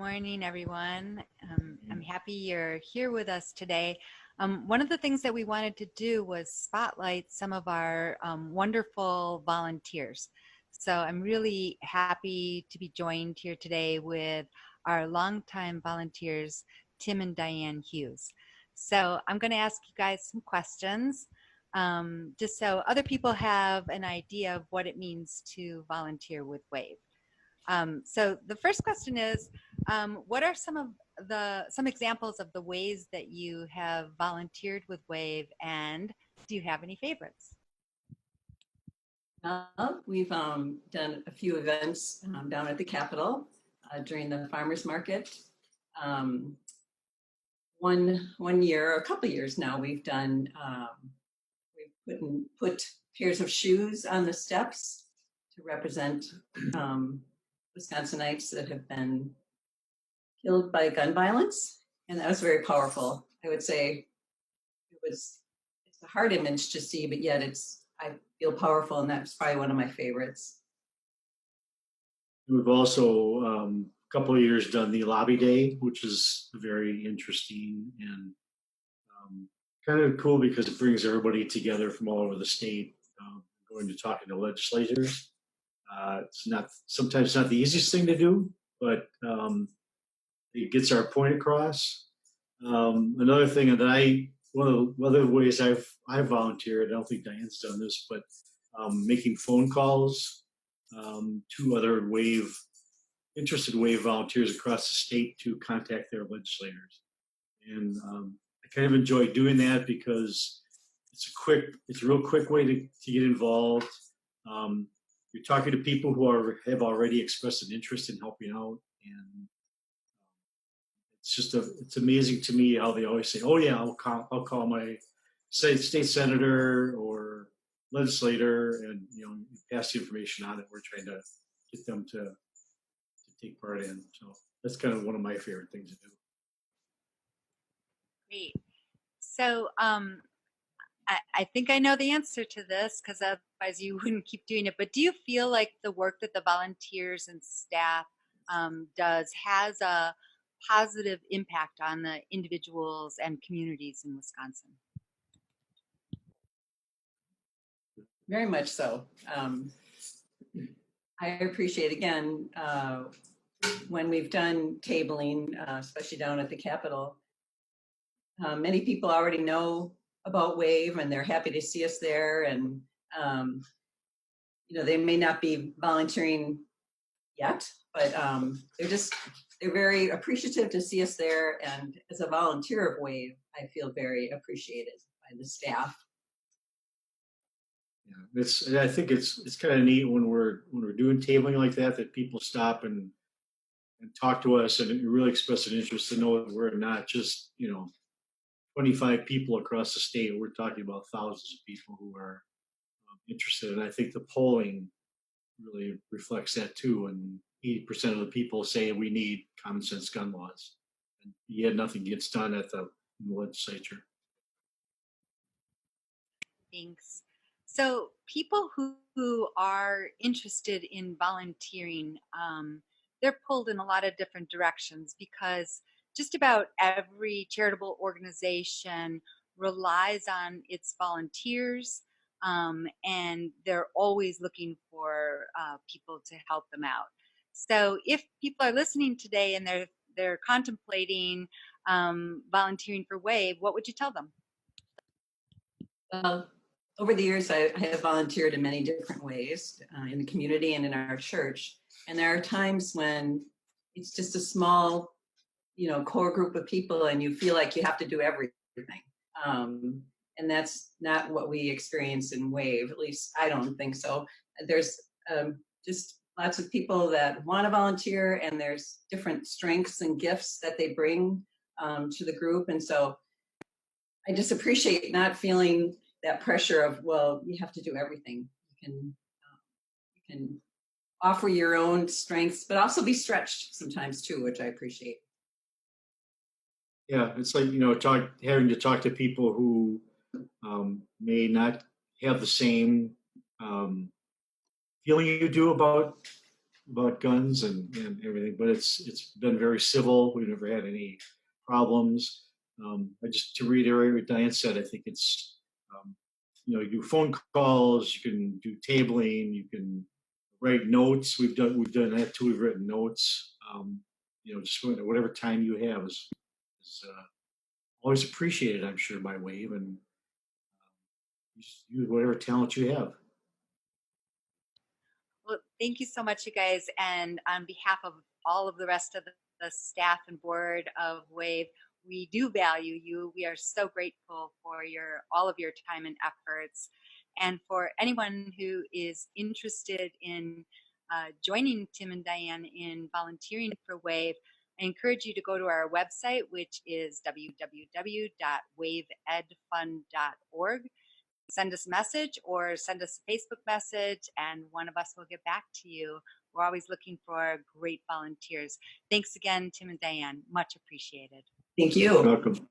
morning, everyone. I'm happy you're here with us today. One of the things that we wanted to do was spotlight some of our wonderful volunteers. So I'm really happy to be joined here today with our longtime volunteers, Tim and Diane Hughes. So I'm going to ask you guys some questions, just so other people have an idea of what it means to volunteer with WAVE. So the first question is, what are some examples of the ways that you have volunteered with WAVE, and do you have any favorites? We've done a few events down at the Capitol during the farmers market. One year, or a couple of years now, we've done we've put pairs of shoes on the steps to represent Wisconsinites that have been killed by gun violence, and that was very powerful. I would say it's a hard image to see, but yet I feel powerful, and that's probably one of my favorites. We've also a couple of years done the lobby day, which is very interesting and kind of cool because it brings everybody together from all over the state, going to talking to legislators. It's sometimes not the easiest thing to do, but it gets our point across. Another thing that one of the other ways I've volunteered, I don't think Diane's done this, but making phone calls to other interested WAVE volunteers across the state to contact their legislators. And I kind of enjoy doing that because it's a real quick way to get involved. You're talking to people who have already expressed an interest in helping out, and it's amazing to me how they always say, "Oh yeah, I'll call my state senator or legislator," and pass the information on that we're trying to get them to take part in. So that's kind of one of my favorite things to do. Great. So I think I know the answer to this, because otherwise you wouldn't keep doing it. But do you feel like the work that the volunteers and staff does has a positive impact on the individuals and communities in Wisconsin? Very much so. I appreciate, again, when we've done tabling, especially down at the Capitol, many people already know about WAVE and they're happy to see us there. And, they may not be volunteering yet, but they're very appreciative to see us there. And as a volunteer of WAVE, I feel very appreciated by the staff. Yeah, I think it's kind of neat when we're doing tabling like that people stop and talk to us and really express an interest to know that we're not just 25 people across the state. We're talking about thousands of people who are interested, and I think the polling really reflects that too. And 80% of the people say we need common sense gun laws, and yet nothing gets done in the legislature. Thanks. So people who are interested in volunteering, they're pulled in a lot of different directions, because just about every charitable organization relies on its volunteers, and they're always looking for people to help them out. So if people are listening today and they're contemplating volunteering for WAVE, what would you tell them? Over the years, I have volunteered in many different ways in the community and in our church. And there are times when it's just a small, core group of people, and you feel like you have to do everything. And that's not what we experience in WAVE. At least I don't think so. There's just lots of people that want to volunteer, and there's different strengths and gifts that they bring to the group. And so I just appreciate not feeling that pressure of, well, you have to do everything. You can offer your own strengths, but also be stretched sometimes too, which I appreciate. Yeah, it's like having to talk to people who may not have the same feeling you do about about guns and everything, but it's been very civil. We've never had any problems. I just to reiterate what Diane said, I think it's you do phone calls, you can do tabling, you can write notes. We've done that too. We've written notes. Just whatever time you have is always appreciated, I'm sure, by Wave, and just use whatever talent you have. Well, thank you so much, you guys. And on behalf of all of the rest of the staff and board of WAVE, we do value you. We are so grateful for all of your time and efforts. And for anyone who is interested in joining Tim and Diane in volunteering for WAVE, I encourage you to go to our website, which is www.waveedfund.org. Send us a message or send us a Facebook message, and one of us will get back to you. We're always looking for great volunteers. Thanks again, Tim and Diane. Much appreciated. Thank you. You're welcome.